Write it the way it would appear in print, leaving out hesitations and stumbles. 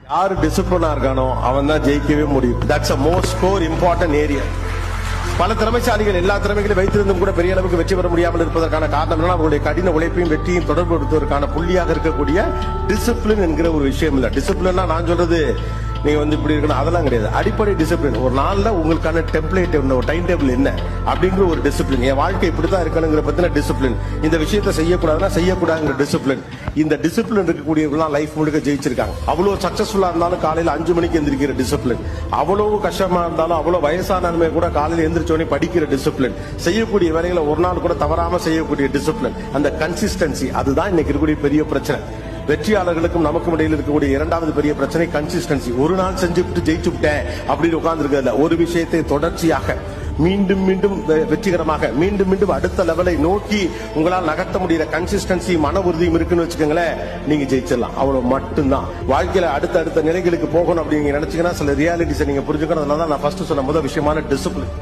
யாரு டிசிப்ளினா இருக்கானோ அவன் தான் ஜெயிக்கவே முடியும். That's a most core important area. பல திறமைசாலிகள் எல்லா திறமைகளையும் வைத்திருந்தும் கூட பெரிய அளவுக்கு வெற்றி பெற முடியாமல் இருப்பதற்கான காரணம் என்னன்னா அவர்களுடைய கடின உழைப்பையும் வெற்றியும் தொடர்புபடுத்துவதற்கான புள்ளியாக இருக்கக்கூடிய டிசிப்ளின் என்கிற ஒரு விஷயம் இல்ல. டிசிப்ளின்னா நான் சொல்றது நீங்க இப்படி இருக்கணும் அதெல்லாம் கிடையாது. அடிப்படை டிசிப்ளின் ஒரு நாள்ல உங்களுக்கான டெம்ப்ளேட் என்ன, ஒரு டைம் டேபிள் என்ன அப்படிங்கிற ஒரு டிசிப்ளின். என் வாழ்க்கை இப்படிதான் இருக்கணுங்கிற பத்தின டிசிப்ளின். இந்த விஷயத்தை செய்யக்கூடாதுன்னா செய்யக்கூடாதுங்கிற டிசிப்ளின். இந்த டிசிப்ளின் இருக்கக்கூடியவர்கள் லைஃப் முழுக்க ஜெயிச்சிருக்காங்க. அவ்வளவு சக்சஸ்ஃபுல்லா இருந்தாலும் காலையில 5 மணிக்கு எந்திரிக்கிற டிசிப்ளின், அவ்வளவு கஷ்டமா இருந்தாலும் அவ்வளவு வயசான கூட காலையில எந்திரிச்சோடனே படிக்கிற டிசிப்ளின், செய்யக்கூடிய வேலைகளை ஒரு நாள் கூட தவறாம செய்யக்கூடிய டிசிப்ளின், அந்த கன்சிஸ்டன்சி. அதுதான் இன்னைக்கு இருக்கக்கூடிய பெரிய பிரச்சனை. வெற்றியாளர்களுக்கும் நமக்கும் இடையில் இருக்கக்கூடிய இரண்டாவது பெரிய பிரச்சனை கன்சிஸ்டன்சி. ஒரு நாள் செஞ்சுட்டு ஜெயிச்சு விட்டேன் அப்படின்னு உட்கார்ந்து இருக்கிறது. ஒரு விஷயத்தை தொடர்ச்சியாக மீண்டும் மீண்டும் வெற்றிகரமாக மீண்டும் மீண்டும் அடுத்த லெவலை நோக்கி உங்களால் நகர்த்த முடிகிற கன்சிஸ்டன்சி, மன உறுதியும் இருக்குன்னு வச்சுக்கோங்களேன், நீங்க ஜெயிச்சிடலாம். அவ்வளவு மட்டும்தான். வாழ்க்கையில அடுத்த நிலைகளுக்கு போகணும் அப்படின்னு நினைச்சீங்கன்னா சில ரியாலிட்டிஸை நீங்க புரிஞ்சுக்கணும். அதனால நான் ஃபர்ஸ்ட் சொன்ன முதல் விஷயமான டிசிப்ளின்.